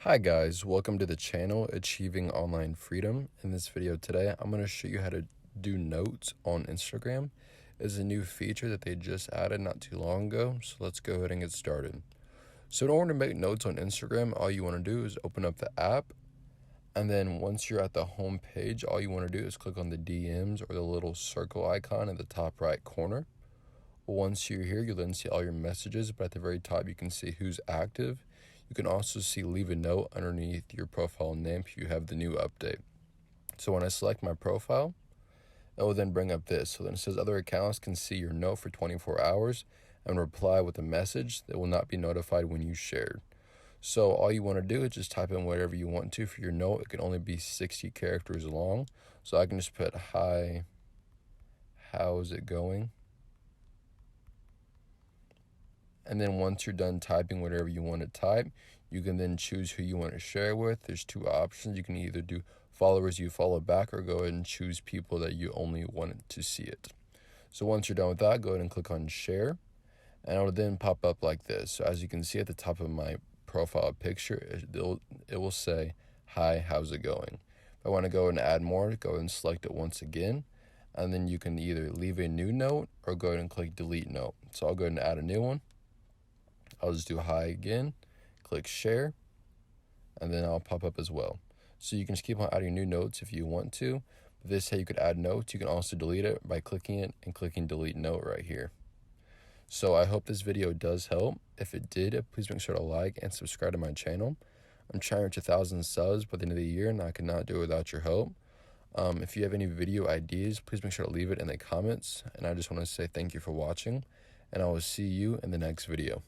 Hi guys, welcome to the channel Achieving Online Freedom. In this video today, I'm going to show you how to do notes on Instagram. It's a new feature that they just added not too long ago, so let's go ahead and get started. So in order to make notes on Instagram, all you want to do is open up the app, and then once you're at the home page, all you want to do is click on the DMs or the little circle icon in the top right corner. Once you're here, you'll then see all your messages, but at the very top you can see who's active. You can also see leave a note underneath your profile name if you have the new update. So when I select my profile, it will then bring up this. So then it says other accounts can see your note for 24 hours and reply with a message that will not be notified when you shared. So all you want to do is just type in whatever you want to for your note. It can only be 60 characters long. So I can just put, "Hi, how's it going?" And then once you're done typing whatever you want to type, you can then choose who you want to share with. There's two options. You can either do followers you follow back or go ahead and choose people that you only want to see it. So once you're done with that, go ahead and click on share, and it'll then pop up like this. So as you can see at the top of my profile picture, it will say, "Hi, how's it going?" If I want to go and add more, go ahead and select it once again, and then you can either leave a new note or go ahead and click delete note. So I'll go ahead and add a new one. I'll just do hi again, click share, and then I'll pop up as well. So you can just keep on adding new notes if you want to. But this is how you could add notes. You can also delete it by clicking it and clicking delete note right here. So I hope this video does help. If it did, please make sure to like and subscribe to my channel. I'm trying to reach 1,000 subs by the end of the year, and I cannot do it without your help. If you have any video ideas, please make sure to leave it in the comments. And I just want to say thank you for watching, and I will see you in the next video.